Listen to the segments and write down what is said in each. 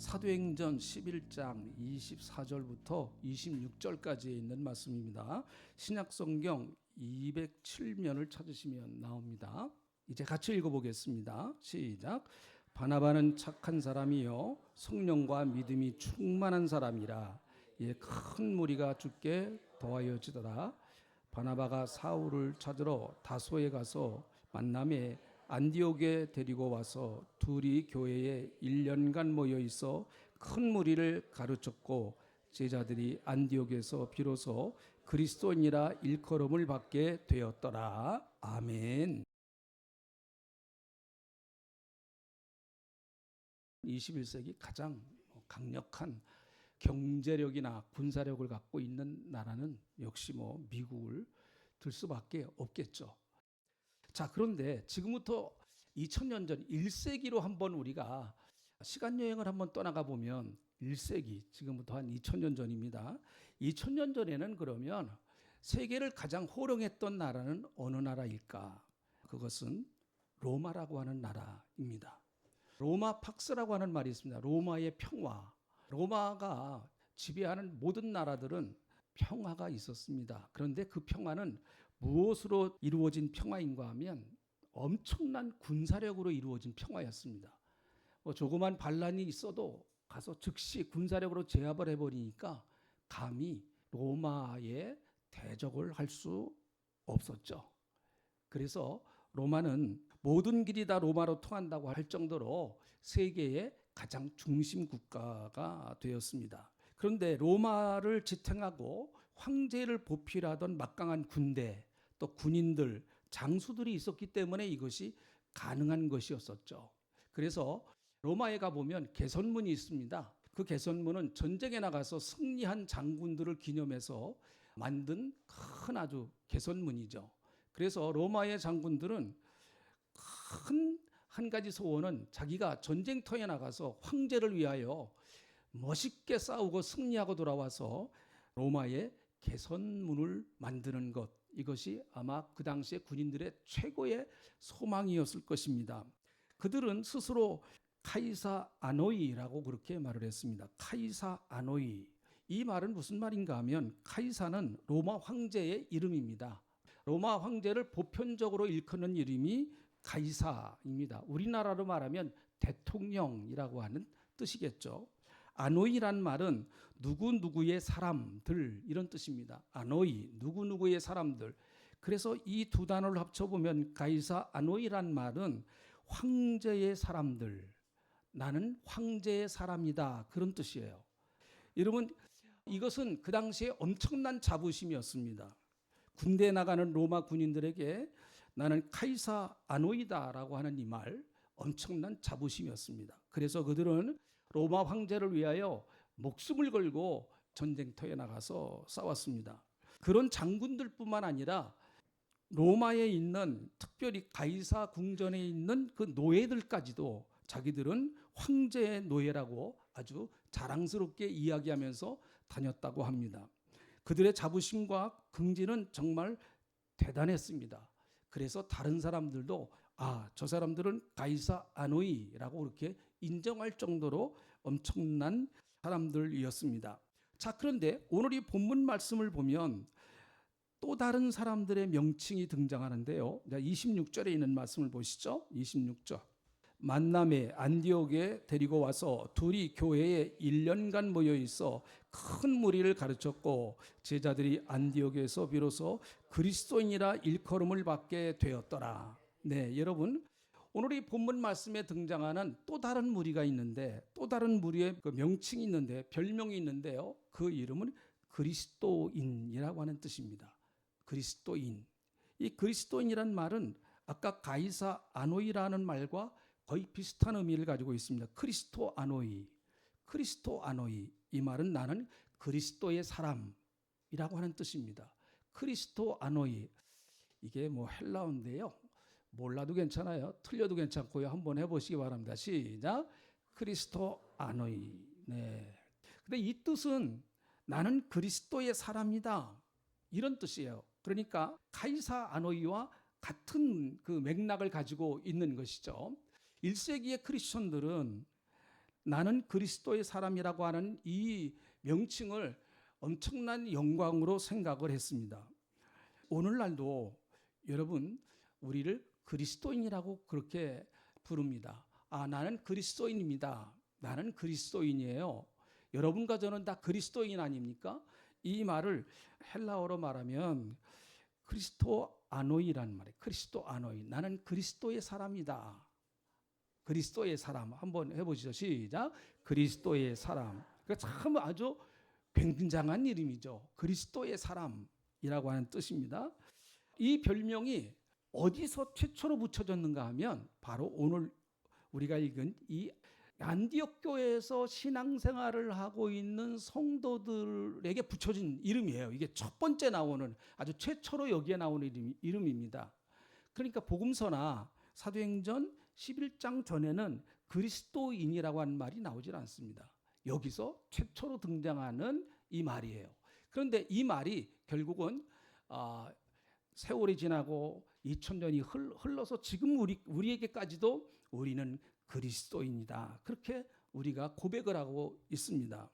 사도행전 11장 24절부터 26절까지에 있는 말씀입니다. 신약성경 207면을 찾으시면 나옵니다. 이제 같이 읽어보겠습니다. 시작. 바나바는 착한 사람이요 성령과 믿음이 충만한 사람이라 큰 무리가 주께 더하여지더라. 바나바가 사울을 찾으러 다소에 가서 만남에 안디옥에 데리고 와서 둘이 교회에 1년간 모여 있어 큰 무리를 가르쳤고 제자들이 안디옥에서 비로소 그리스도인이라 일컬음을 받게 되었더라. 아멘. 21세기 가장 강력한 경제력이나 군사력을 갖고 있는 나라는 역시 미국을 들 수밖에 없겠죠. 자, 그런데 지금부터 2000년 전 1세기로 한번 우리가 시간 여행을 한번 떠나가 보면 1세기, 지금부터 한 2000년 전입니다. 2000년 전에는 그러면 세계를 가장 호령했던 나라는 어느 나라일까? 그것은 로마라고 하는 나라입니다. 로마 팍스라고 하는 말이 있습니다. 로마의 평화. 로마가 지배하는 모든 나라들은 평화가 있었습니다. 그런데 그 평화는 무엇으로 이루어진 평화인가 하면 엄청난 군사력으로 이루어진 평화였습니다. 조그만 반란이 있어도 가서 즉시 군사력으로 제압을 해버리니까 감히 로마에 대적을 할 수 없었죠. 그래서 로마는 모든 길이 다 로마로 통한다고 할 정도로 세계의 가장 중심 국가가 되었습니다. 그런데 로마를 지탱하고 황제를 보필하던 막강한 군대, 또 군인들, 장수들이 있었기 때문에 이것이 가능한 것이었었죠. 그래서 로마에 가보면 개선문이 있습니다. 그 개선문은 전쟁에 나가서 승리한 장군들을 기념해서 만든 큰 아주 개선문이죠. 그래서 로마의 장군들은 큰 한 가지 소원은 자기가 전쟁터에 나가서 황제를 위하여 멋있게 싸우고 승리하고 돌아와서 로마의 개선문을 만드는 것, 이것이 아마 그 당시에 군인들의 최고의 소망이었을 것입니다. 그들은 스스로 카이사 아노이라고 그렇게 말을 했습니다. 카이사 아노이. 이 말은 무슨 말인가 하면 카이사는 로마 황제의 이름입니다. 로마 황제를 보편적으로 일컫는 이름이 가이사입니다. 우리나라로 말하면 대통령이라고 하는 뜻이겠죠. 아노이란 말은 누구누구의 사람들 이런 뜻입니다. 아노이, 누구누구의 사람들. 그래서 이 두 단어를 합쳐보면 가이사 아노이란 말은 황제의 사람들, 나는 황제의 사람이다, 그런 뜻이에요. 여러분, 이것은 그 당시에 엄청난 자부심이었습니다. 군대에 나가는 로마 군인들에게 나는 카이사 아노이다라고 하는 이 말, 엄청난 자부심이었습니다. 그래서 그들은 로마 황제를 위하여 목숨을 걸고 전쟁터에 나가서 싸웠습니다. 그런 장군들뿐만 아니라 로마에 있는, 특별히 가이사 궁전에 있는 그 노예들까지도 자기들은 황제의 노예라고 아주 자랑스럽게 이야기하면서 다녔다고 합니다. 그들의 자부심과 긍지는 정말 대단했습니다. 그래서 다른 사람들도 저 사람들은 가이사 아노이라고 그렇게 인정할 정도로 엄청난 사람들이었습니다. 자, 그런데 오늘 이 본문 말씀을 보면 또 다른 사람들의 명칭이 등장하는데요. 26절에 있는 말씀을 보시죠. 26절. 만남에 안디옥에 데리고 와서 둘이 교회에 1년간 모여 있어 큰 무리를 가르쳤고 제자들이 안디옥에서 비로소 그리스도인이라 일컬음을 받게 되었더라. 네, 여러분, 오늘 이 본문 말씀에 등장하는 또 다른 무리가 있는데, 또 다른 무리의 그 명칭이 있는데, 별명이 있는데요. 그 이름은 그리스도인이라고 하는 뜻입니다. 그리스도인. 이 그리스도인이란 말은 아까 가이사 아노이라는 말과 거의 비슷한 의미를 가지고 있습니다. 크리스토 아노이. 크리스토 아노이. 이 말은 나는 그리스도의 사람이라고 하는 뜻입니다. 크리스토 아노이. 이게 헬라어인데요. 몰라도 괜찮아요. 틀려도 괜찮고요. 한번 해보시기 바랍니다. 시작. 크리스토 아노이. 네. 근데 이 뜻은 나는 그리스도의 사람이다, 이런 뜻이에요. 그러니까 카이사 아노이와 같은 그 맥락을 가지고 있는 것이죠. 1세기의 크리스천들은 나는 그리스도의 사람이라고 하는 이 명칭을 엄청난 영광으로 생각을 했습니다. 오늘날도 여러분 우리를 그리스도인이라고 그렇게 부릅니다. 나는 그리스도인입니다. 나는 그리스도인이에요. 여러분과 저는 다 그리스도인 아닙니까? 이 말을 헬라어로 말하면 크리스토아노이라는 말이에요. 크리스토아노이. 나는 그리스도의 사람이다. 그리스도의 사람. 한번 해보시죠. 시작. 그리스도의 사람. 참 아주 굉장한 이름이죠. 그리스도의 사람이라고 하는 뜻입니다. 이 별명이 어디서 최초로 붙여졌는가 하면 바로 오늘 우리가 읽은 이 안디옥 교회에서 신앙생활을 하고 있는 성도들에게 붙여진 이름이에요. 이게 첫 번째 나오는 아주 최초로 여기에 나오는 이름입니다. 그러니까 복음서나 사도행전 11장 전에는 그리스도인이라고 하는 말이 나오질 않습니다. 여기서 최초로 등장하는 이 말이에요. 그런데 이 말이 결국은 세월이 지나고 2000년이 흘러서 지금 우리에게까지도 우리는 그리스도인이다. 그렇게 우리가 고백을 하고 있습니다.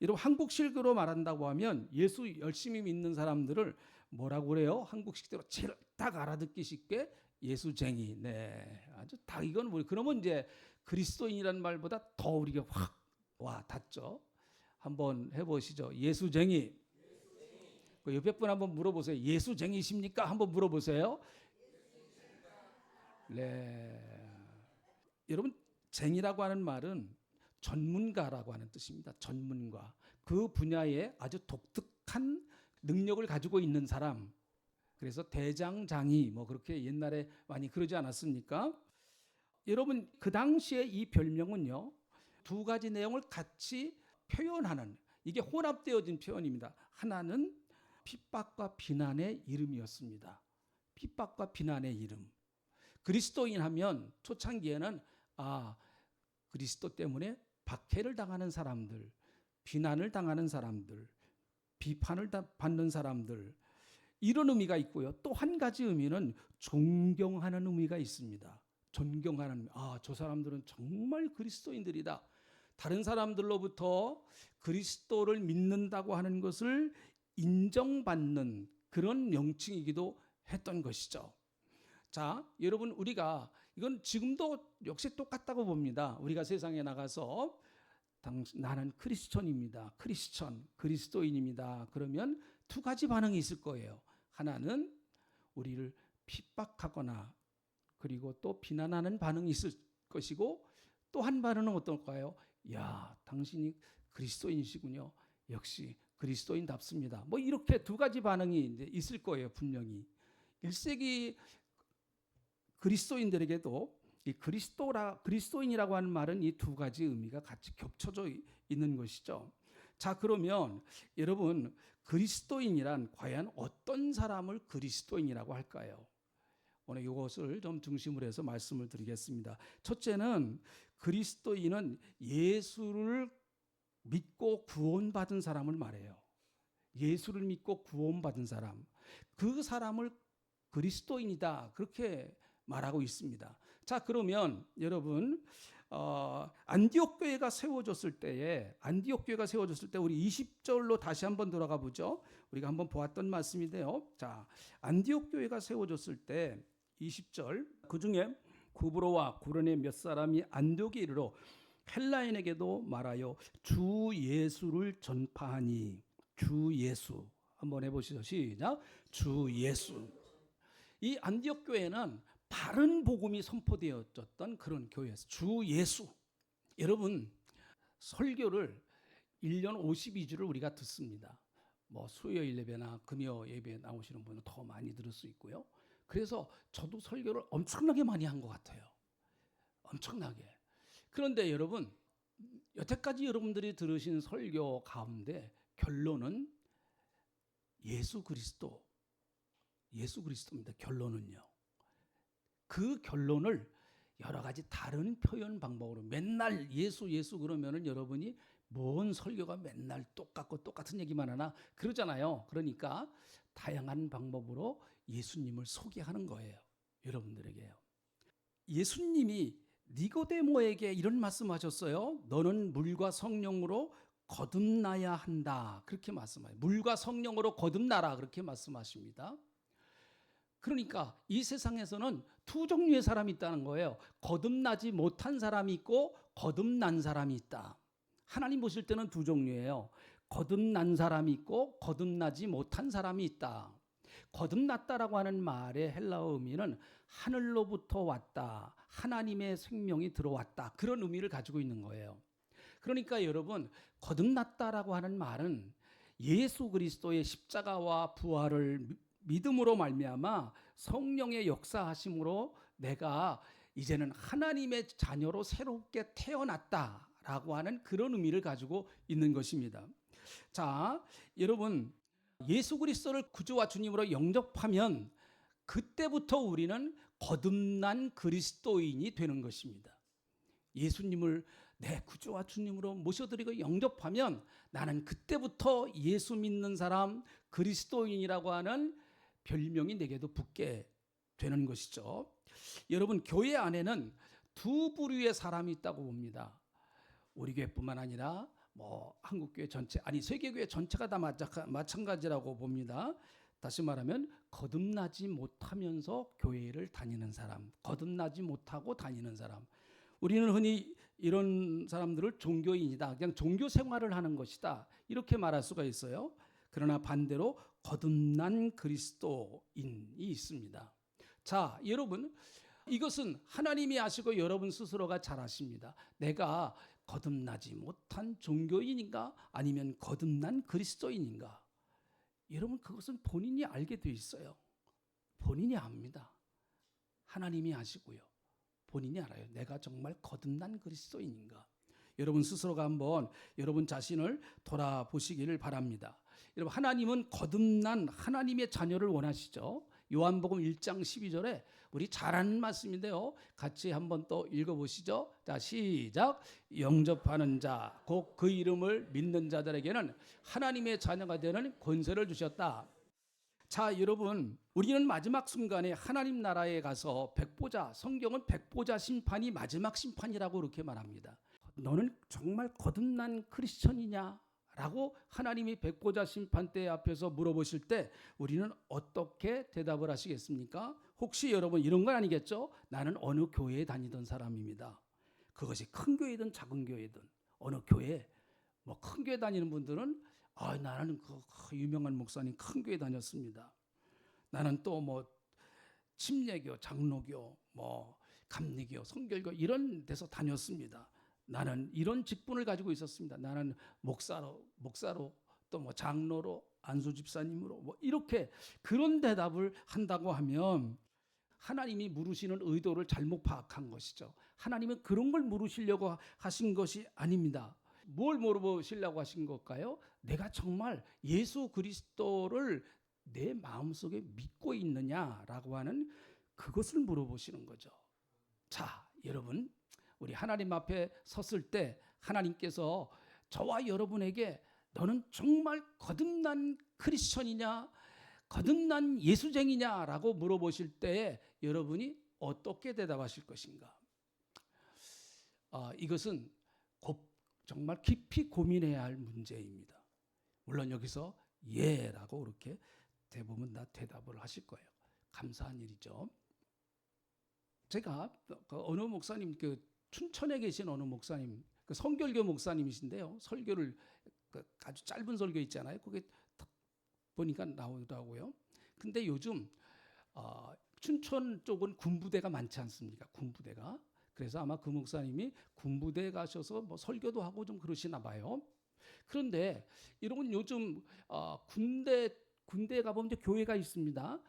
여러분 한국식으로 말한다고 하면 예수 열심히 믿는 사람들을 뭐라고 그래요? 한국식대로 제일 딱 알아듣기 쉽게 예수쟁이. 네, 아주 다 이건 뭐 그러면 이제 그리스도인이라는 말보다 더 우리가 확 와 닿죠. 한번 해보시죠. 예수쟁이. 그 옆에 분 한번 물어보세요. 예수쟁이십니까? 한번 물어보세요. 네. 여러분 쟁이라고 하는 말은 전문가라고 하는 뜻입니다. 전문가. 그 분야에 아주 독특한 능력을 가지고 있는 사람. 그래서 대장장이 뭐 그렇게 옛날에 많이 그러지 않았습니까? 여러분 그 당시에 이 별명은요. 두 가지 내용을 같이 표현하는 이게 혼합되어진 표현입니다. 하나는 핍박과 비난의 이름이었습니다. 핍박과 비난의 이름. 그리스도인 하면 초창기에는 그리스도 때문에 박해를 당하는 사람들, 비난을 당하는 사람들, 비판을 받는 사람들 이런 의미가 있고요. 또 한 가지 의미는 존경하는 의미가 있습니다. 존경하는 저 사람들은 정말 그리스도인들이다. 다른 사람들로부터 그리스도를 믿는다고 하는 것을 인정받는 그런 명칭이기도 했던 것이죠. 자, 여러분 우리가 이건 지금도 역시 똑같다고 봅니다. 우리가 세상에 나가서 나는 크리스천입니다. 그리스도인입니다. 그러면 두 가지 반응이 있을 거예요. 하나는 우리를 핍박하거나 그리고 또 비난하는 반응이 있을 것이고 또 한 반응은 어떨까요? 야, 당신이 그리스도인이시군요. 역시 그리스도인답습니다. 뭐 이렇게 두 가지 반응이 이제 있을 거예요, 분명히. 1세기 그리스도인들에게도 이 그리스도인이라고 하는 말은 이 두 가지 의미가 같이 겹쳐져 있는 것이죠. 자, 그러면 여러분 그리스도인이란 과연 어떤 사람을 그리스도인이라고 할까요? 오늘 이것을 좀 중심으로 해서 말씀을 드리겠습니다. 첫째는 그리스도인은 예수를 믿고 구원받은 사람을 말해요. 예수를 믿고 구원받은 사람. 그 사람을 그리스도인이다. 그렇게 말하고 있습니다. 자, 그러면 여러분 안디옥 교회가 세워졌을 때에 우리 20절로 다시 한번 돌아가 보죠. 우리가 한번 보았던 말씀인데요. 자, 안디옥 교회가 세워졌을 때 20절 그중에 구브로와 구레네 몇 사람이 안디옥에 이르러 헬라인에게도 말하여 주 예수를 전파하니. 주 예수 한번 해보시죠. 시작. 주 예수. 이 안디옥 교회는 바른 복음이 선포되어졌던 그런 교회였어요. 주 예수. 여러분 설교를 1년 52주를 우리가 듣습니다. 뭐 수요일 예배나 금요 예배에 나오시는 분은 더 많이 들을 수 있고요. 그래서 저도 설교를 엄청나게 많이 한 것 같아요. 엄청나게. 그런데 여러분 여태까지 여러분들이 들으신 설교 가운데 결론은 예수 그리스도입니다. 결론은요. 그 결론을 여러 가지 다른 표현 방법으로 맨날 예수 그러면은 여러분이 뭔 설교가 맨날 똑같은 얘기만 하나 그러잖아요. 그러니까 다양한 방법으로 예수님을 소개하는 거예요. 여러분들에게요. 예수님이 니고데모에게 이런 말씀하셨어요. 너는 물과 성령으로 거듭나야 한다. 그렇게 말씀해요. 물과 성령으로 거듭나라. 그렇게 말씀하십니다. 그러니까 이 세상에서는 두 종류의 사람이 있다는 거예요. 거듭나지 못한 사람이 있고 거듭난 사람이 있다. 하나님 보실 때는 두 종류예요. 거듭난 사람이 있고 거듭나지 못한 사람이 있다. 거듭났다라고 하는 말의 헬라어 의미는 하늘로부터 왔다. 하나님의 생명이 들어왔다. 그런 의미를 가지고 있는 거예요. 그러니까 여러분, 거듭났다라고 하는 말은 예수 그리스도의 십자가와 부활을 믿음으로 말미암아 성령의 역사하심으로 내가 이제는 하나님의 자녀로 새롭게 태어났다라고 하는 그런 의미를 가지고 있는 것입니다. 자, 여러분, 예수 그리스도를 구주와 주님으로 영접하면 그때부터 우리는 거듭난 그리스도인이 되는 것입니다. 예수님을 내 구주와 주님으로 모셔드리고 영접하면 나는 그때부터 예수 믿는 사람, 그리스도인이라고 하는 별명이 내게도 붙게 되는 것이죠. 여러분, 교회 안에는 두 부류의 사람이 있다고 봅니다. 우리 교회뿐만 아니라 한국교회 전체, 아니 세계교회 전체가 다 마찬가지라고 봅니다. 다시 말하면 거듭나지 못하면서 교회를 다니는 사람, 거듭나지 못하고 다니는 사람. 우리는 흔히 이런 사람들을 종교인이다, 그냥 종교 생활을 하는 것이다, 이렇게 말할 수가 있어요. 그러나 반대로 거듭난 그리스도인이 있습니다. 자, 여러분, 이것은 하나님이 아시고 여러분 스스로가 잘 아십니다. 내가 거듭나지 못한 종교인인가 아니면 거듭난 그리스도인인가? 여러분, 그것은 본인이 알게 돼 있어요. 본인이 압니다. 하나님이 아시고요. 본인이 알아요. 내가 정말 거듭난 그리스도인인가? 여러분 스스로가 한번 여러분 자신을 돌아보시기를 바랍니다. 여러분, 하나님은 거듭난 하나님의 자녀를 원하시죠. 요한복음 1장 12절에 우리 잘 아는 말씀인데요. 같이 한번 또 읽어보시죠. 자, 시작. 영접하는 자, 곧 그 이름을 믿는 자들에게는 하나님의 자녀가 되는 권세를 주셨다. 자, 여러분, 우리는 마지막 순간에 하나님 나라에 가서 백보자, 성경은 백보자 심판이 마지막 심판이라고 그렇게 말합니다. 너는 정말 거듭난 크리스천이냐? 라고 하나님이 백보자 심판대 앞에서 물어보실 때 우리는 어떻게 대답을 하시겠습니까? 혹시 여러분 이런 건 아니겠죠? 나는 어느 교회에 다니던 사람입니다. 그것이 큰 교회든 작은 교회든 어느 교회, 큰 교회 다니는 분들은 나는 그 유명한 목사님 큰 교회 다녔습니다. 나는 또 침례교, 장로교, 감리교, 성결교 이런 데서 다녔습니다. 나는 이런 직분을 가지고 있었습니다. 나는 목사로 또 장로로, 안수 집사님으로 이렇게 그런 대답을 한다고 하면 하나님이 물으시는 의도를 잘못 파악한 것이죠. 하나님은 그런 걸 물으시려고 하신 것이 아닙니다. 뭘 물어보시려고 하신 걸까요? 내가 정말 예수 그리스도를 내 마음속에 믿고 있느냐라고 하는 그것을 물어보시는 거죠. 자, 여러분, 우리 하나님 앞에 섰을 때 하나님께서 저와 여러분에게 너는 정말 거듭난 크리스천이냐, 거듭난 예수쟁이냐라고 물어보실 때에 여러분이 어떻게 대답하실 것인가? 이것은 정말 깊이 고민해야 할 문제입니다. 물론 여기서 예라고 그렇게 대부분 다 대답을 하실 거예요. 감사한 일이죠. 제가 어느 목사님, 춘천에 계신 어느 목사님, 성결교 목사님이신데요. 설교를 아주 짧은 설교 있잖아요. 그게 보니까 나오더라고요. 근데 요즘 춘천 쪽은 군부대가 많지 않습니까? 군부대가. 그래서 아마 그 목사님이 군부대에 가셔서 설교도 하고 좀 그러시나 봐요. 그런데 이런 요즘 군대에 가보면 이제 교회가 있습니다.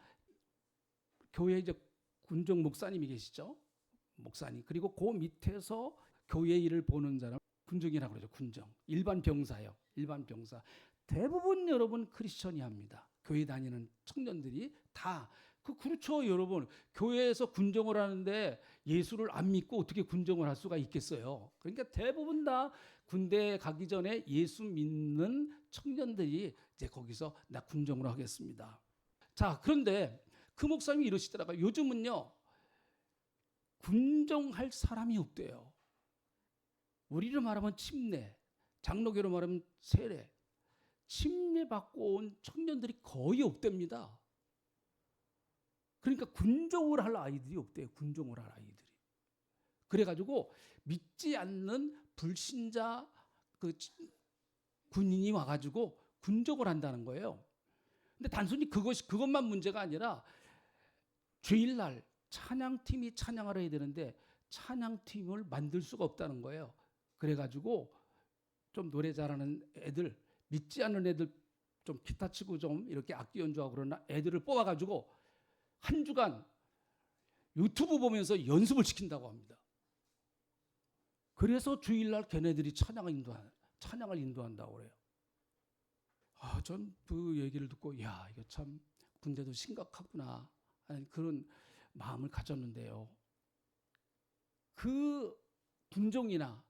교회 이제 군종 목사님이 계시죠. 목사님. 그리고 그 밑에서 교회 일을 보는 사람 군종이라고 그러죠. 군종. 일반 병사요. 일반 병사. 대부분 여러분 크리스천이 합니다. 교회 다니는 청년들이 다. 그렇죠, 여러분. 교회에서 군종을 하는데 예수를 안 믿고 어떻게 군종을 할 수가 있겠어요. 그러니까 대부분 다 군대에 가기 전에 예수 믿는 청년들이 이제 거기서 나 군종으로 하겠습니다. 자, 그런데 그 목사님이 이러시더라고요. 요즘은요, 군정할 사람이 없대요. 우리로 말하면 침례, 장로교로 말하면 세례, 침례받고 온 청년들이 거의 없답니다. 그러니까 군종을 할 아이들이 없대요. 군종을 할 아이들이. 그래가지고 믿지 않는 불신자 그 군인이 와가지고 군종을 한다는 거예요. 근데 단순히 그것만 문제가 아니라 주일날 찬양팀이 찬양을 해야 되는데 찬양팀을 만들 수가 없다는 거예요. 그래가지고 좀 노래 잘하는 애들, 믿지 않는 애들, 좀 기타 치고 좀 이렇게 악기 연주하고 그러나 애들을 뽑아가지고 한 주간 유튜브 보면서 연습을 시킨다고 합니다. 그래서 주일날 걔네들이 찬양을 인도한다고 그래요. 전 그 얘기를 듣고 야, 이거 참 군대도 심각하구나 하는 그런 마음을 가졌는데요. 그 군종이나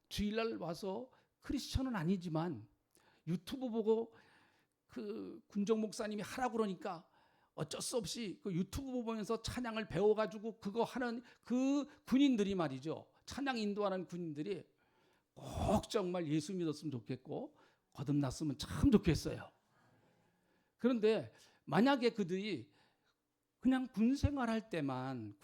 주일날 와서 크리스천은 아니지만 유튜브 보고 그 군종 목사님이 하라고 그러니까 어쩔 수 없이 그 유튜브 보면서 찬양을 배워가지고 그거 하는 그 군인들이 말이죠. 찬양 인도하는 군인들이 꼭 정말 예수 믿었으면 좋겠고 거듭났으면 참 좋겠어요. 그런데 만약에 그들이 그냥 군 생활할 때만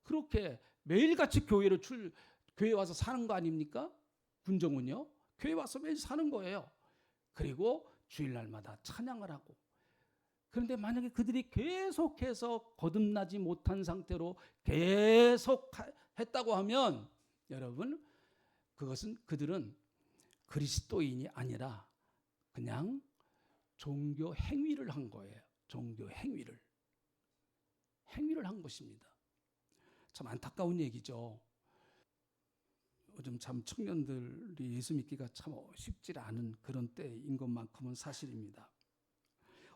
그렇게 매일같이 교회 와서 사는 거 아닙니까? 군종은요. 교회 와서 매일 사는 거예요. 그리고 주일날마다 찬양을 하고. 그런데 만약에 그들이 계속해서 거듭나지 못한 상태로 계속 했다고 하면 여러분, 그들은 그리스도인이 아니라 그냥 종교 행위를 한 거예요. 종교 행위를 한 것입니다. 참 안타까운 얘기죠. 요즘 참 청년들이 예수 믿기가 참 쉽지 않은 그런 때인 것만큼은 사실입니다.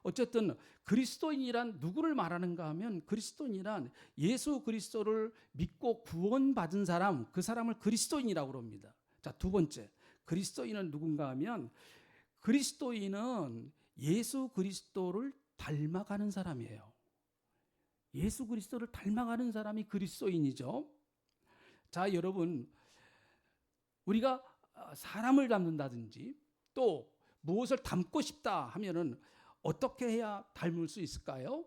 어쨌든 그리스도인이란 누구를 말하는가 하면 그리스도인이란 예수 그리스도를 믿고 구원받은 사람, 그 사람을 그리스도인이라고 합니다. 자, 두 번째, 그리스도인은 누군가 하면 그리스도인은 예수 그리스도를 닮아가는 사람이에요. 예수 그리스도를 닮아가는 사람이 그리스도인이죠. 자, 여러분, 우리가 사람을 닮는다든지 또 무엇을 닮고 싶다 하면은 어떻게 해야 닮을 수 있을까요?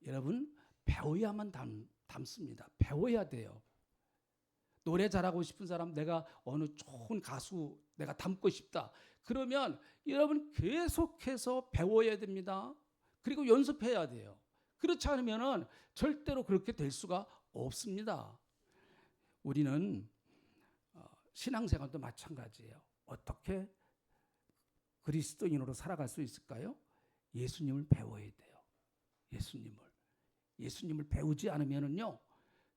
여러분, 배워야만 닮습니다. 배워야 돼요. 노래 잘하고 싶은 사람, 내가 어느 좋은 가수 내가 닮고 싶다. 그러면 여러분 계속해서 배워야 됩니다. 그리고 연습해야 돼요. 그렇지 않으면은 절대로 그렇게 될 수가 없습니다. 우리는 신앙생활도 마찬가지예요. 어떻게 그리스도인으로 살아갈 수 있을까요? 예수님을 배워야 돼요. 예수님을 배우지 않으면은요,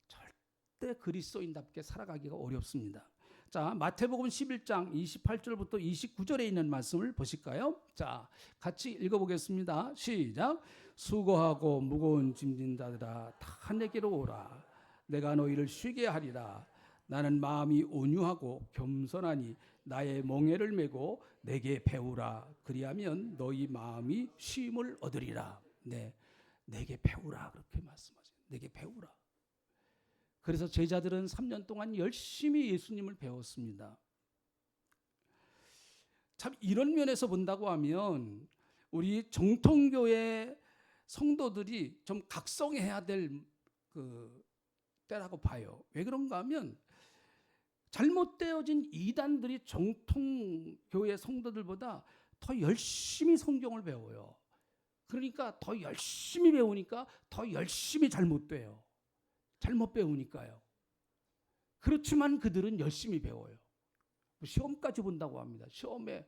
절대 그리스도인답게 살아가기가 어렵습니다. 자, 마태복음 11장 28절부터 29절에 있는 말씀을 보실까요? 자, 같이 읽어보겠습니다. 시작. 수고하고 무거운 짐진 자들아 다 내게로 오라. 내가 너희를 쉬게 하리라. 나는 마음이 온유하고 겸손하니 나의 멍에를 메고 내게 배우라. 그리하면 너희 마음이 쉼을 얻으리라. 네, 내게 배우라 그렇게 말씀하세요. 내게 배우라. 그래서 제자들은 3년 동안 열심히 예수님을 배웠습니다. 참 이런 면에서 본다고 하면 우리 정통교회 성도들이 좀 각성해야 될 때라고 봐요. 왜 그런가 하면 잘못되어진 이단들이 정통교회 성도들보다 더 열심히 성경을 배워요. 그러니까 더 열심히 배우니까 더 열심히 잘못돼요. 잘못 배우니까요. 그렇지만 그들은 열심히 배워요. 시험까지 본다고 합니다. 시험에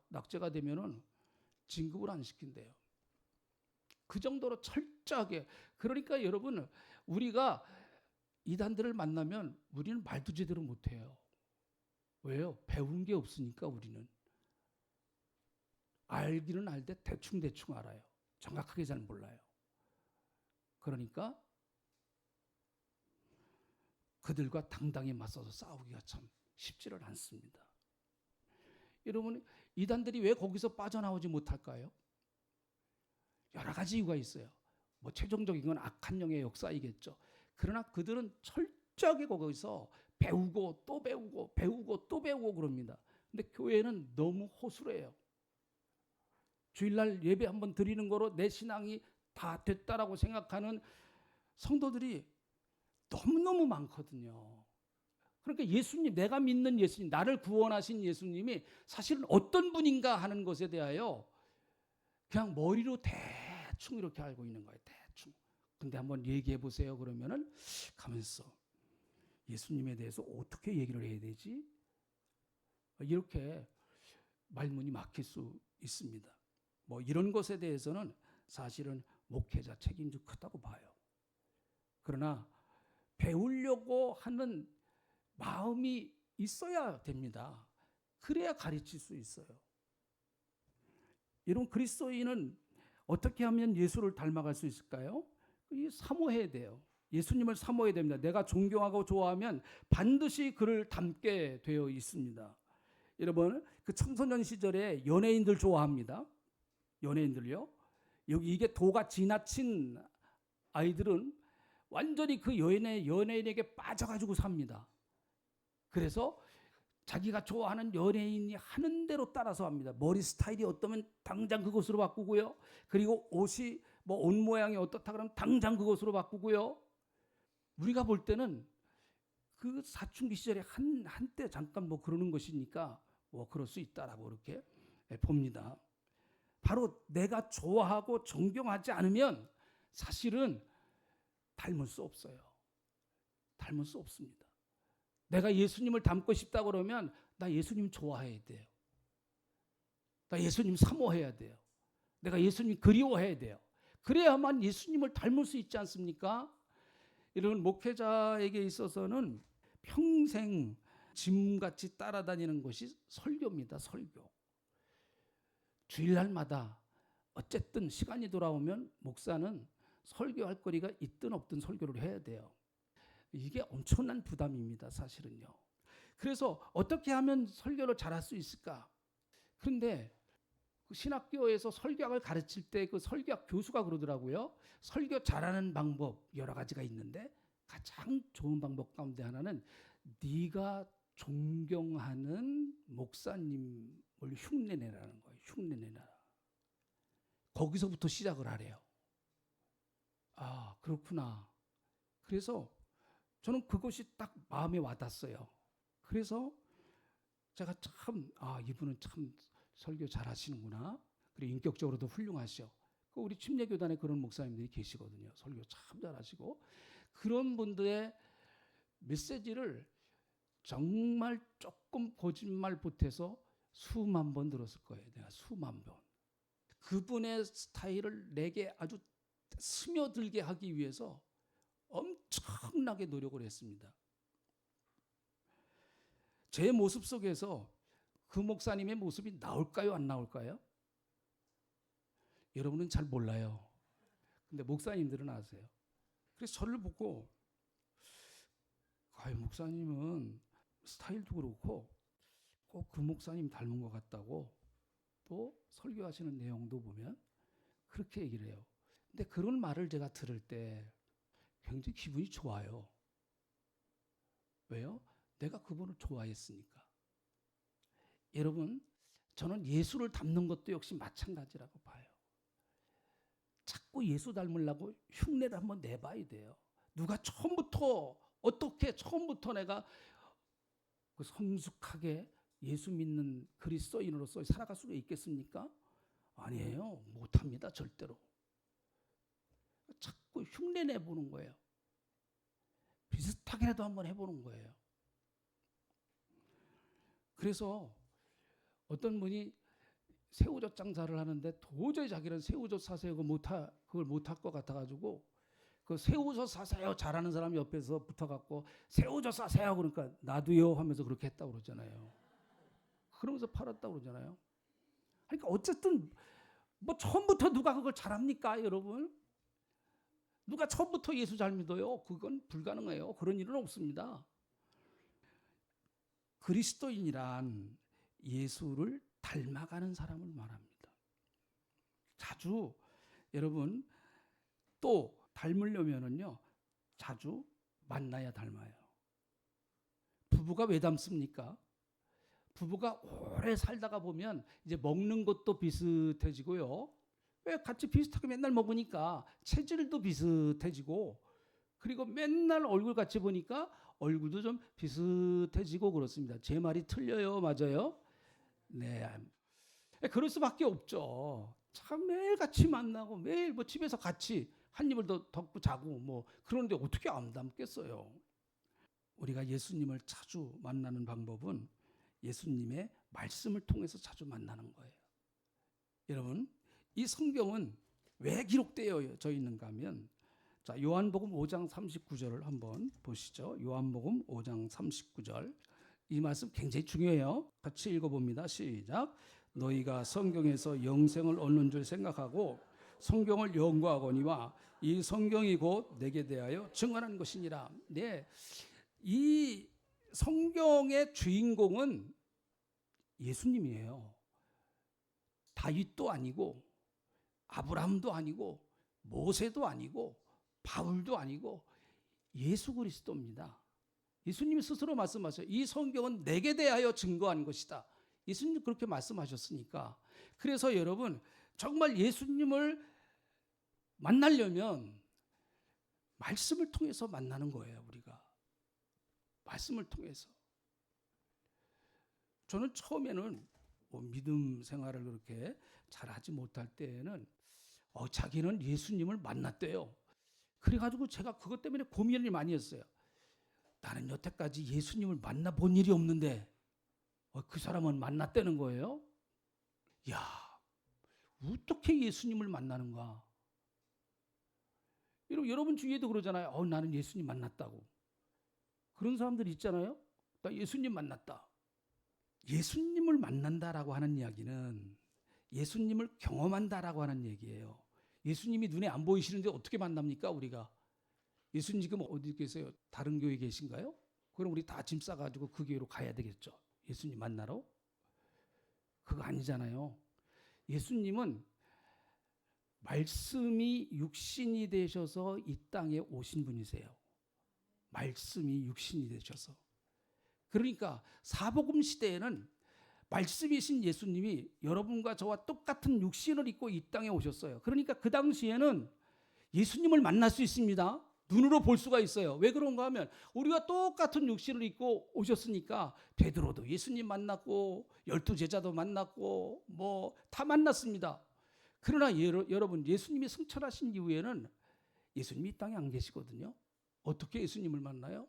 낙제가 되면은 진급을 안 시킨대요. 그 정도로 철저하게. 그러니까 여러분, 우리가 이단들을 만나면 우리는 말도 제대로 못해요. 왜요? 배운 게 없으니까. 우리는 알기는 알되 대충 알아요. 정확하게 잘 몰라요. 그러니까 그들과 당당히 맞서서 싸우기가 참 쉽지를 않습니다. 여러분, 이단들이 왜 거기서 빠져나오지 못할까요? 여러 가지 이유가 있어요. 최종적인 건 악한 영의 역사이겠죠. 그러나 그들은 철저하게 거기서 배우고 또 배우고 배우고 또 배우고 그럽니다. 근데 교회는 너무 허술해요. 주일날 예배 한번 드리는 거로 내 신앙이 다 됐다라고 생각하는 성도들이 너무너무 많거든요. 그러니까 예수님, 내가 믿는 예수님, 나를 구원하신 예수님이 사실은 어떤 분인가 하는 것에 대하여 그냥 머리로 대충 이렇게 알고 있는 거예요. 대충. 근데 한번 얘기해 보세요. 그러면은 가면서 예수님에 대해서 어떻게 얘기를 해야 되지? 이렇게 말문이 막힐 수 있습니다. 뭐 이런 것에 대해서는 사실은 목회자 책임도 크다고 봐요. 그러나 배우려고 하는 마음이 있어야 됩니다. 그래야 가르칠 수 있어요. 이런 그리스도인은 어떻게 하면 예수를 닮아갈 수 있을까요? 사모해야 돼요. 예수님을 사모해야 됩니다. 내가 존경하고 좋아하면 반드시 그를 닮게 되어 있습니다. 여러분, 그 청소년 시절에 연예인들 좋아합니다. 연예인들요. 여기 이게 도가 지나친 아이들은 완전히 그 연예인에게 빠져가지고 삽니다. 그래서 자기가 좋아하는 연예인이 하는 대로 따라서 합니다. 머리 스타일이 어떠면 당장 그것으로 바꾸고요. 그리고 옷이 뭐 옷 모양이 어떻다 그러면 당장 그것으로 바꾸고요. 우리가 볼 때는 그 사춘기 시절에 한때 잠깐 뭐 그러는 것이니까 뭐 그럴 수 있다라고 이렇게 봅니다. 바로 내가 좋아하고 존경하지 않으면 사실은 닮을 수 없어요. 닮을 수 없습니다. 내가 예수님을 닮고 싶다 그러면 나 예수님 좋아해야 돼요. 나 예수님 사모해야 돼요. 내가 예수님 그리워해야 돼요. 그래야만 예수님을 닮을 수 있지 않습니까? 이런 목회자에게 있어서는 평생 짐같이 따라다니는 것이 설교입니다. 설교. 주일날마다 어쨌든 시간이 돌아오면 목사는 설교할 거리가 있든 없든 설교를 해야 돼요. 이게 엄청난 부담입니다. 사실은요. 그래서 어떻게 하면 설교를 잘할 수 있을까? 그런데 그 신학교에서 설교학을 가르칠 때 그 설교학 교수가 그러더라고요. 설교 잘하는 방법 여러 가지가 있는데 가장 좋은 방법 가운데 하나는 네가 존경하는 목사님을 흉내내라는 거예요. 흉내내라. 거기서부터 시작을 하래요. 아, 그렇구나. 그래서 저는 그것이 딱 마음에 와닿았어요. 그래서 제가 참, 이분은 참 설교 잘 하시는구나. 그리고 인격적으로도 훌륭하셔. 우리 침례교단에 그런 목사님들이 계시거든요. 설교 참 잘하시고. 그런 분들의 메시지를 정말 조금 거짓말 보태서 수만 번 들었을 거예요. 내가 수만 번. 그분의 스타일을 내게 아주 스며들게 하기 위해서 엄청나게 노력을 했습니다. 제 모습 속에서 그 목사님의 모습이 나올까요? 안 나올까요? 여러분은 잘 몰라요. 근데 목사님들은 아세요. 그래서 저를 보고 목사님은 스타일도 그렇고 꼭 그 목사님 닮은 것 같다고 또 설교하시는 내용도 보면 그렇게 얘기를 해요. 근데 그런 말을 제가 들을 때 굉장히 기분이 좋아요. 왜요? 내가 그분을 좋아했으니까. 여러분, 저는 예수를 닮는 것도 역시 마찬가지라고 봐요. 자꾸 예수 닮으려고 흉내를 한번 내봐야 돼요. 누가 처음부터 내가 그 성숙하게 예수 믿는 그리스도인으로서 살아갈 수가 있겠습니까? 아니에요. 못합니다. 절대로. 자꾸 흉내 내보는 거예요. 비슷하게라도 한번 해보는 거예요. 그래서 어떤 분이 새우젓 장사를 하는데 도저히 자기는 새우젓 사세요 그걸 못할 것 같아가지고 그 새우젓 사세요 잘하는 사람 옆에서 붙어갖고 새우젓 사세요 그러니까 나도요 하면서 그렇게 했다고 그러잖아요. 그러면서 팔았다고 그러잖아요. 그러니까 어쨌든 뭐 처음부터 누가 그걸 잘합니까 여러분? 누가 처음부터 예수 잘 믿어요? 그건 불가능해요. 그런 일은 없습니다. 그리스도인이란 예수를 닮아가는 사람을 말합니다. 자주 여러분 또 닮으려면은요 자주 만나야 닮아요. 부부가 왜 닮습니까? 부부가 오래 살다가 보면 이제 먹는 것도 비슷해지고요. 왜 같이 비슷하게 맨날 먹으니까 체질도 비슷해지고, 그리고 맨날 얼굴 같이 보니까 얼굴도 좀 비슷해지고 그렇습니다. 제 말이 틀려요? 맞아요? 네. 그럴 수밖에 없죠. 참 매일 같이 만나고 매일 뭐 집에서 같이 한 입을 더 덮고 자고 뭐 그런데 어떻게 안 닮겠어요? 우리가 예수님을 자주 만나는 방법은 예수님의 말씀을 통해서 자주 만나는 거예요. 여러분, 이 성경은 왜 기록되어져 있는가 하면, 자, 요한복음 5장 39절을 한번 보시죠. 요한복음 5장 39절. 이 말씀 굉장히 중요해요. 같이 읽어봅니다. 시작. 너희가 성경에서 영생을 얻는 줄 생각하고 성경을 연구하거니와 이 성경이 곧 내게 대하여 증언한 것이니라. 네, 이 성경의 주인공은 예수님이에요. 다윗도 아니고 아브라함도 아니고 모세도 아니고 바울도 아니고 예수 그리스도입니다. 예수님이 스스로 말씀하셔요. 이 성경은 내게 대하여 증거한 것이다. 예수님 그렇게 말씀하셨으니까. 그래서 여러분, 정말 예수님을 만나려면 말씀을 통해서 만나는 거예요. 우리가 말씀을 통해서. 저는 처음에는 뭐 믿음 생활을 그렇게 잘하지 못할 때에는 자기는 예수님을 만났대요. 그래가지고 제가 그것 때문에 고민을 많이 했어요. 나는 여태까지 예수님을 만나본 일이 없는데 그 사람은 만났다는 거예요? 야, 어떻게 예수님을 만나는가? 여러분 주위에도 그러잖아요. 나는 예수님 만났다고. 그런 사람들 있잖아요. 나 예수님 만났다. 예수님을 만난다라고 하는 이야기는 예수님을 경험한다라고 하는 얘기예요. 예수님이 눈에 안 보이시는데 어떻게 만납니까, 우리가? 예수님 지금 어디 계세요? 다른 교회 계신가요? 그럼 우리 다 짐 싸가지고 그 교회로 가야 되겠죠. 예수님 만나러? 그거 아니잖아요. 예수님은 말씀이 육신이 되셔서 이 땅에 오신 분이세요. 말씀이 육신이 되셔서. 그러니까 사복음 시대에는 말씀이신 예수님이 여러분과 저와 똑같은 육신을 입고 이 땅에 오셨어요. 그러니까 그 당시에는 예수님을 만날 수 있습니다. 눈으로 볼 수가 있어요. 왜 그런가 하면 우리가 똑같은 육신을 입고 오셨으니까 베드로도 예수님 만났고 12제자도 만났고 뭐 다 만났습니다. 그러나 여러분, 예수님이 승천하신 이후에는 예수님이 이 땅에 안 계시거든요. 어떻게 예수님을 만나요?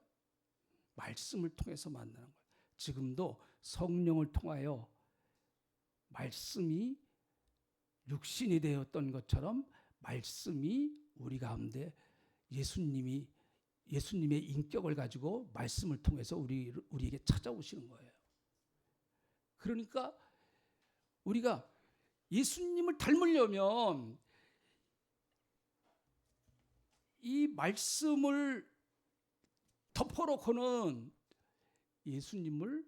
말씀을 통해서 만나는 거예요. 지금도 성령을 통하여 말씀이 육신이 되었던 것처럼 말씀이 우리 가운데 예수님의 인격을 가지고 말씀을 통해서 우리에게 찾아오시는 거예요. 그러니까 우리가 예수님을 닮으려면 이 말씀을 덮어놓고는 예수님을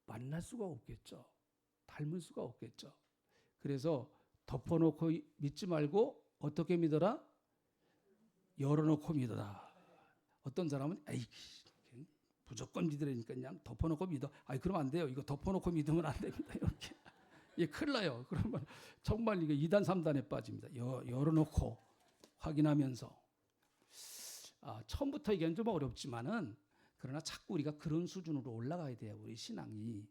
만날 수가 없겠죠. 닮을 수가 없겠죠. 그래서 덮어놓고 믿지 말고 어떻게 믿어라? 열어놓고 믿어라. 어떤 사람은 무조건 믿으라니까 그냥 덮어놓고 믿어. 그러면 안 돼요. 이거 덮어놓고 믿으면 안 됩니다. 이렇게. 큰일 나요. 그러면 정말 이게 2단 3단에 빠집니다. 열어놓고 확인하면서. 처음부터 얘기하면 좀 어렵지만은 그러나 자꾸 우리가 그런 수준으로 올라가야 돼요. 우리 신앙이.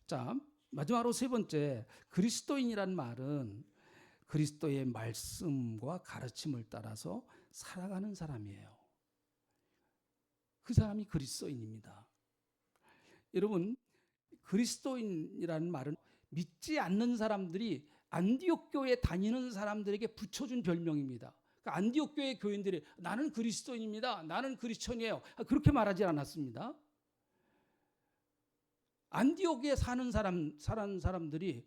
자, 마지막으로 세 번째, 그리스도인이란 말은 그리스도의 말씀과 가르침을 따라서 살아가는 사람이에요. 그 사람이 그리스도인입니다. 여러분, 그리스도인이라는 말은 믿지 않는 사람들이 안디옥 교회 다니는 사람들에게 붙여준 별명입니다. 그러니까 안디옥 교회 교인들이 나는 그리스도인입니다. 나는 크리스천이에요. 그렇게 말하지 않았습니다. 안디옥에 사는 사람들이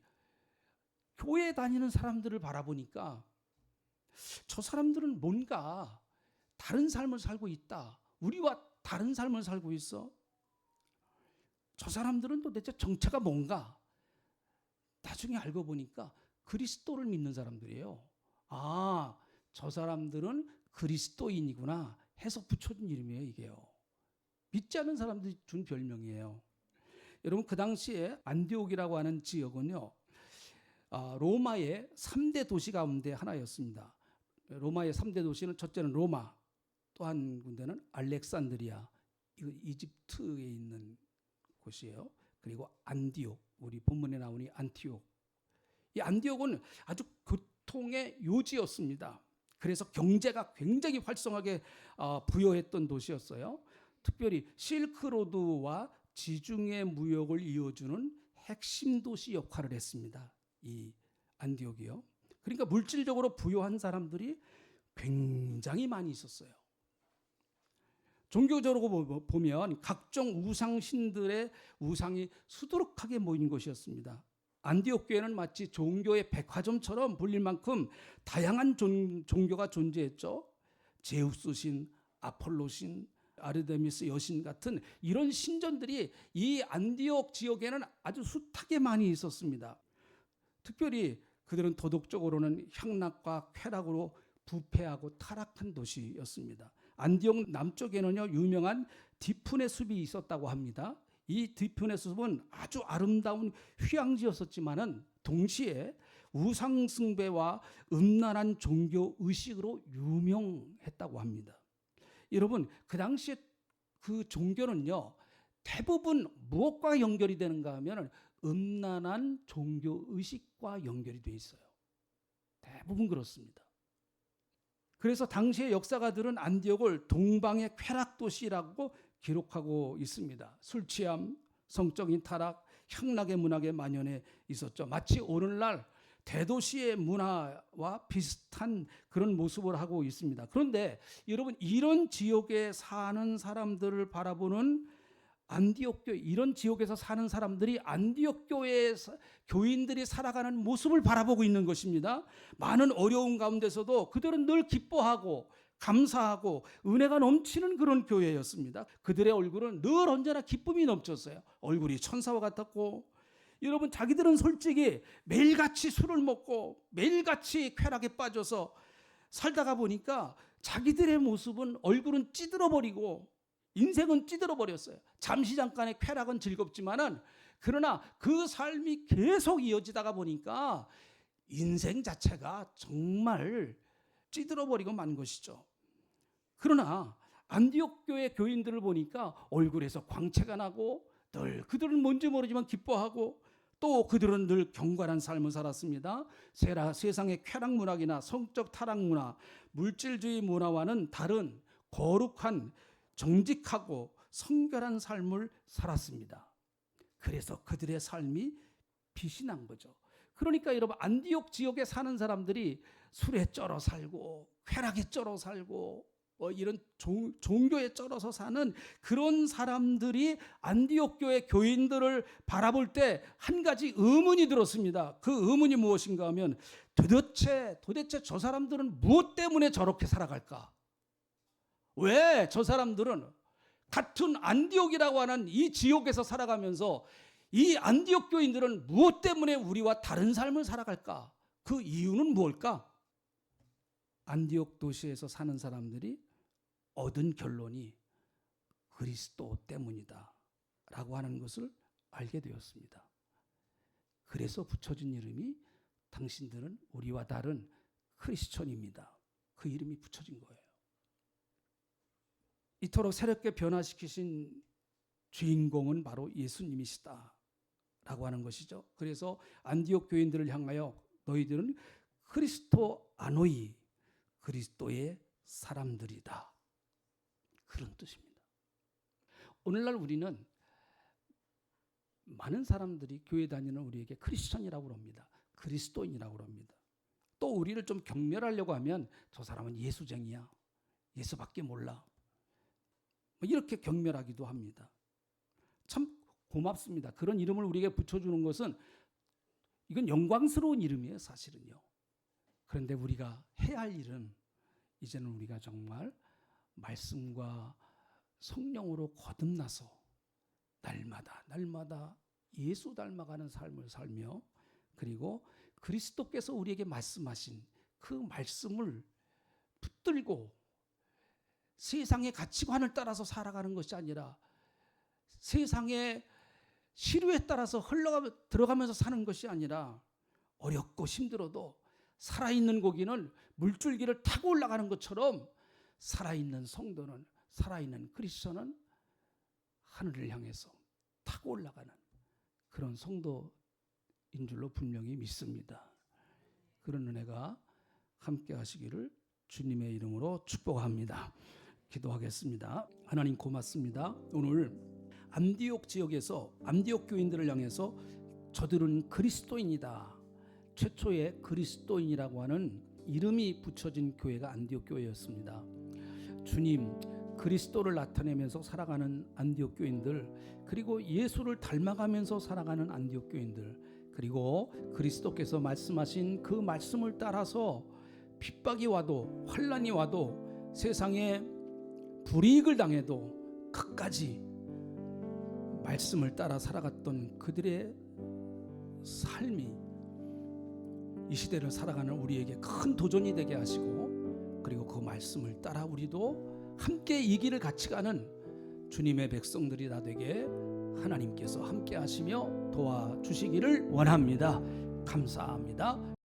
교회 다니는 사람들을 바라보니까 저 사람들은 뭔가 다른 삶을 살고 있다. 우리와 다른 삶을 살고 있어. 저 사람들은 도대체 정체가 뭔가? 나중에 알고 보니까 그리스도를 믿는 사람들이에요. 저 사람들은 그리스도인이구나 해서 붙여준 이름이에요, 이게요. 믿지 않는 사람들이 준 별명이에요. 여러분, 그 당시에 안디옥이라고 하는 지역은요, 로마의 3대 도시 가운데 하나였습니다. 로마의 3대 도시는 첫째는 로마, 또 한 군데는 알렉산드리아, 이거 이집트에 있는 곳이에요. 그리고 안디옥, 우리 본문에 나오니 안티옥. 이 안디옥은 아주 교통의 요지였습니다. 그래서 경제가 굉장히 활성하게 부여했던 도시였어요. 특별히 실크로드와 지중해 무역을 이어주는 핵심 도시 역할을 했습니다. 이 안디옥이요. 그러니까 물질적으로 부유한 사람들이 굉장히 많이 있었어요. 종교적으로 보면 각종 우상신들의 우상이 수두룩하게 모인 곳이었습니다. 안디옥 교회는 마치 종교의 백화점처럼 불릴 만큼 다양한 종교가 존재했죠. 제우스신, 아폴로신, 아르데미스 여신 같은 이런 신전들이 이 안디옥 지역에는 아주 숱하게 많이 있었습니다. 특별히 그들은 도덕적으로는 향락과 쾌락으로 부패하고 타락한 도시였습니다. 안디옥 남쪽에는요, 유명한 디푼의 숲이 있었다고 합니다. 이 디푼의 숲은 아주 아름다운 휴양지였었지만은 동시에 우상숭배와 음란한 종교 의식으로 유명했다고 합니다. 여러분, 그 당시에 그 종교는요, 대부분 무엇과 연결이 되는가 하면 음란한 종교 의식과 연결이 돼 있어요. 대부분 그렇습니다. 그래서 당시의 역사가들은 안디옥을 동방의 쾌락 도시라고 기록하고 있습니다. 술 취함, 성적인 타락, 향락의 문화에 만연해 있었죠. 마치 오늘날 대도시의 문화와 비슷한 그런 모습을 하고 있습니다. 그런데 여러분, 이런 지역에 사는 사람들을 바라보는 안디옥 교회, 이런 지역에서 사는 사람들이 안디옥 교회의 교인들이 살아가는 모습을 바라보고 있는 것입니다. 많은 어려움 가운데서도 그들은 늘 기뻐하고 감사하고 은혜가 넘치는 그런 교회였습니다. 그들의 얼굴은 늘 언제나 기쁨이 넘쳤어요. 얼굴이 천사와 같았고, 여러분, 자기들은 솔직히 매일같이 술을 먹고 매일같이 쾌락에 빠져서 살다가 보니까 자기들의 모습은, 얼굴은 찌들어버리고 인생은 찌들어버렸어요. 잠시 잠깐의 쾌락은 즐겁지만은, 그러나 그 삶이 계속 이어지다가 보니까 인생 자체가 정말 찌들어버리고 만 것이죠. 그러나 안디옥 교회 교인들을 보니까 얼굴에서 광채가 나고, 늘 그들은 뭔지 모르지만 기뻐하고, 또 그들은 늘 경건한 삶을 살았습니다. 세상의 쾌락 문화이나 성적 타락 문화, 물질주의 문화와는 다른 거룩한, 정직하고 성결한 삶을 살았습니다. 그래서 그들의 삶이 빛이 난 거죠. 그러니까 여러분, 안디옥 지역에 사는 사람들이 술에 쩔어 살고 쾌락에 쩔어 살고 이런 종교에 쩔어서 사는 그런 사람들이 안디옥 교회 교인들을 바라볼 때 한 가지 의문이 들었습니다. 그 의문이 무엇인가 하면, 도대체 저 사람들은 무엇 때문에 저렇게 살아갈까? 왜 저 사람들은 같은 안디옥이라고 하는 이 지역에서 살아가면서 이 안디옥 교인들은 무엇 때문에 우리와 다른 삶을 살아갈까? 그 이유는 무엇일까? 안디옥 도시에서 사는 사람들이 얻은 결론이 그리스도 때문이다 라고 하는 것을 알게 되었습니다. 그래서 붙여진 이름이, 당신들은 우리와 다른 크리스천입니다. 그 이름이 붙여진 거예요. 이토록 새롭게 변화시키신 주인공은 바로 예수님이시다 라고 하는 것이죠. 그래서 안디옥 교인들을 향하여 너희들은 크리스토 아노이, 그리스도의 사람들이다, 그런 뜻입니다. 오늘날 우리는 많은 사람들이 교회 다니는 우리에게 크리스천이라고 합니다. 그리스도인이라고 합니다. 또 우리를 좀 경멸하려고 하면 저 사람은 예수쟁이야, 예수밖에 몰라, 이렇게 경멸하기도 합니다. 참 고맙습니다. 그런 이름을 우리에게 붙여주는 것은, 이건 영광스러운 이름이에요, 사실은요. 그런데 우리가 해야 할 일은, 이제는 우리가 정말 말씀과 성령으로 거듭나서 날마다 예수 닮아가는 삶을 살며, 그리고 그리스도께서 우리에게 말씀하신 그 말씀을 붙들고 세상의 가치관을 따라서 살아가는 것이 아니라 세상의 시류에 따라서 들어가면서 사는 것이 아니라 어렵고 힘들어도 살아있는 고기는 물줄기를 타고 올라가는 것처럼 살아있는 성도는, 살아있는 크리스천은 하늘을 향해서 타고 올라가는 그런 성도인 줄로 분명히 믿습니다. 그런 은혜가 함께 하시기를 주님의 이름으로 축복합니다. 기도하겠습니다. 하나님 고맙습니다. 오늘 안디옥 지역에서 안디옥 교인들을 향해서 저들은 그리스도인이다. 최초의 그리스도인이라고 하는 이름이 붙여진 교회가 안디옥 교회였습니다. 주님, 그리스도를 나타내면서 살아가는 안디옥 교인들, 그리고 예수를 닮아가면서 살아가는 안디옥 교인들, 그리고 그리스도께서 말씀하신 그 말씀을 따라서 핍박이 와도 환난이 와도 세상에 불이익을 당해도 끝까지 말씀을 따라 살아갔던 그들의 삶이 이 시대를 살아가는 우리에게 큰 도전이 되게 하시고, 그리고 그 말씀을 따라 우리도 함께 이 길을 같이 가는 주님의 백성들이 다 되게 하나님께서 함께 하시며 도와주시기를 원합니다. 감사합니다.